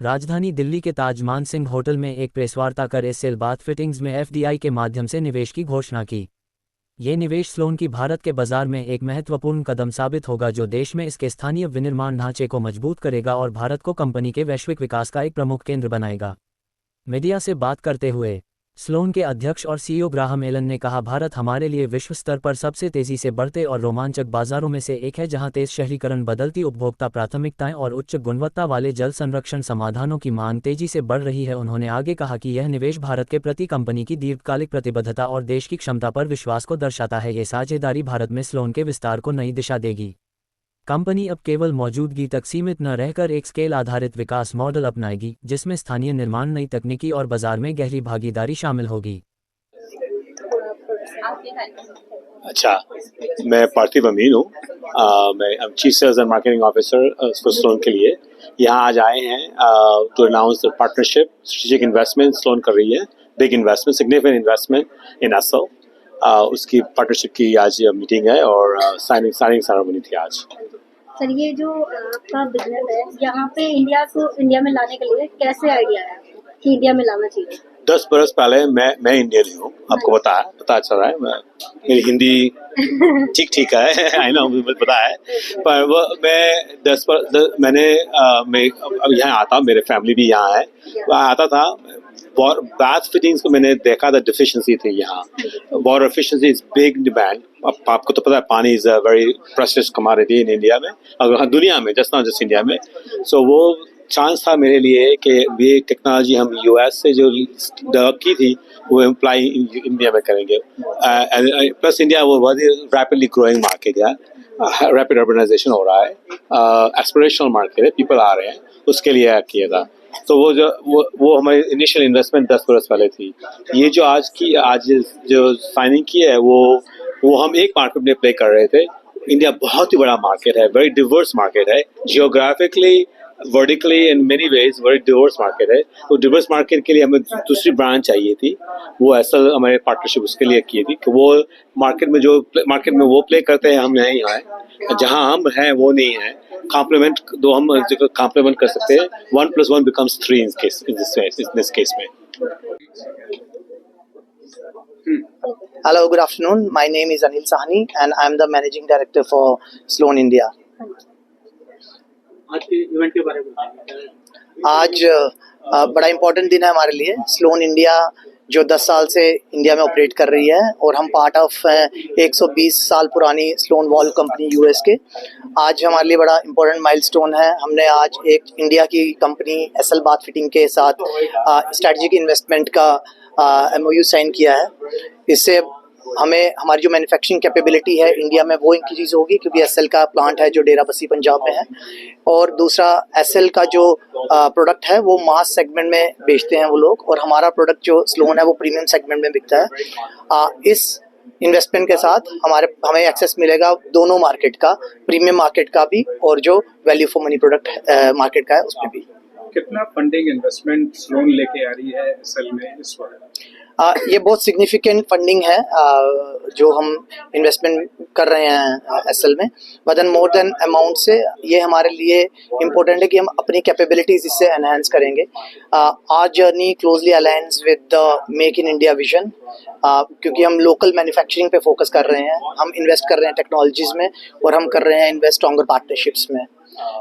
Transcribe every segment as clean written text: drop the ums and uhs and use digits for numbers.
राजधानी दिल्ली के ताज मानसिंह होटल में एक प्रेसवार्ता कर एसएल बाथ फिटिंग्स में एफडीआई के माध्यम से निवेश की घोषणा की। ये निवेश स्लोन की भारत के बाजार में एक महत्वपूर्ण कदम साबित होगा जो देश में इसके स्थानीय विनिर्माण ढांचे को मजबूत करेगा और भारत को कंपनी के वैश्विक विकास का एक प्रमुख केंद्र बनाएगा। मीडिया से बात करते हुए स्लोन के अध्यक्ष और सीईओ ग्राहम एलन ने कहा, भारत हमारे लिए विश्व स्तर पर सबसे तेजी से बढ़ते और रोमांचक बाजारों में से एक है जहां तेज शहरीकरण, बदलती उपभोक्ता प्राथमिकताएं और उच्च गुणवत्ता वाले जल संरक्षण समाधानों की मांग तेजी से बढ़ रही है। उन्होंने आगे कहा कि यह निवेश भारत के प्रति कंपनी की दीर्घकालिक प्रतिबद्धता और देश की क्षमता पर विश्वास को दर्शाता है। ये साझेदारी भारत में स्लोन के विस्तार को नई दिशा देगी। कंपनी अब केवल मौजूदगी तक सीमित न रहकर एक स्केल आधारित विकास मॉडल अपनाएगी जिसमें स्थानीय निर्माण, नई तकनीकी और बाजार में गहरी भागीदारी शामिल होगी। अच्छा, मैं पार्थिव अमीन हूँ। मैं chief sales and marketing officer Sloan के लिए यहाँ आज आए हैं to announce the partnership. Strategic investment Sloan कर रही है, big investment, significant investment in SL. उसकी पार्टनरशिप की आज मीटिंग है और साइनिंग सेरेमनी थी आज। सर, ये जो आपका बिजनेस है यहाँ पे इंडिया में लाने के लिए कैसे आइडिया है कि इंडिया में लाना चाहिए? 10 बरस पहले मैं इंडियन ही हूँ, आपको पता चल रहा है। मेरी हिंदी ठीक है आई नो, मुझे पता है। पर वो मैं अब यहाँ आता, मेरे फैमिली भी यहाँ है, वहाँ आता था। बाथ फिटिंग्स को मैंने देखा था, डिफिशिएंसी थी यहाँ। Water efficiency is big demand. आपको तो पता है, पानी is a very precious commodity in India में, अगर दुनिया में, जस्ट नॉट जस्ट इंडिया में। सो वो चांस था मेरे लिए कि ये टेक्नोलॉजी हम यूएस से जो डेवलप की थी वो अप्लाई इंडिया में करेंगे। प्लस इंडिया वो बहुत ही रैपिडली ग्रोइंग मार्केट है, रैपिड अर्बनाइजेशन हो रहा है, एक्सप्लोरेशनल मार्केट है, पीपल आ रहे हैं, उसके लिए किया था। तो वो हमारी इनिशियल इन्वेस्टमेंट 10 बरस पहले थी। ये जो आज जो साइनिंग की है वो हम एक मार्केट में प्ले कर रहे थे। इंडिया बहुत ही बड़ा मार्केट है, वेरी डिवर्स मार्केट है, geographically, vertically, in many ways very Divers market है। तो डिवर्स मार्केट के लिए हमें दूसरी ब्रांच चाहिए थी, वो ऐसा हमारे पार्टनरशिप उसके लिए की थी कि वो मार्केट में वो प्ले करते हैं, हम नहीं हैं, जहां हम हैं वो नहीं है। कॉम्प्लीमेंट दो हम कॉम्प्लीमेंट कर सकते हैं, 1+1 becomes 3 in this case में। Hello, good afternoon. My name is Anil Sahni and I am the Managing Director for Sloan India. आज के इवेंट के बारे में बताइए। आज बड़ा इम्पोर्टेंट दिन है हमारे लिए। स्लोन इंडिया जो 10 साल से इंडिया में ऑपरेट कर रही है और हम पार्ट ऑफ 120 साल पुरानी स्लोन वॉल्व कंपनी यूएस के। आज हमारे लिए बड़ा इम्पोर्टेंट माइलस्टोन है। हमने आज एक इंडिया की कंपनी एसएल बाथ फिटिंग के साथ स्ट्रेटेजिक इन्वेस्टमेंट का एमओयू साइन किया है। इससे हमें हमारी जो मैन्युफैक्चरिंग कैपेबिलिटी है इंडिया में वो इंक्रीज होगी, क्योंकि एसएल का प्लांट है जो डेरा बस्सी पंजाब में है। और दूसरा, एसएल का जो प्रोडक्ट है वो मास सेगमेंट में बेचते हैं वो लोग, और हमारा प्रोडक्ट जो स्लोन है वो प्रीमियम सेगमेंट में बिकता है। इस इन्वेस्टमेंट के साथ हमें एक्सेस मिलेगा दोनों मार्केट का, प्रीमियम मार्केट का भी और जो value for money product market का है उसमें भी। कितना फंडिंग इन्वेस्टमेंट स्लोन लेके आ रही है एसएल में इस वक्त? ये बहुत सिग्निफिकेंट फंडिंग है जो हम इन्वेस्टमेंट कर रहे हैं एसएल में। बट मोर देन अमाउंट से ये हमारे लिए इम्पोर्टेंट है कि हम अपनी कैपेबिलिटीज इससे एनहांस करेंगे। Our journey closely aligns with the make in India vision, क्योंकि हम लोकल मैन्युफैक्चरिंग पे फोकस कर रहे हैं, हम इन्वेस्ट कर रहे हैं टेक्नोलॉजीज में और हम कर रहे हैं इन्वेस्ट स्ट्रॉन्गर पार्टनरशिप्स में।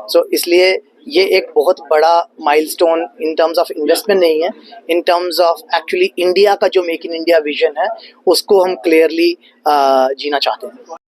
सो इसलिए ये एक बहुत बड़ा milestone in terms of investment नहीं है, in terms of actually India का जो मेक इन इंडिया विजन है उसको हम क्लियरली जीना चाहते हैं।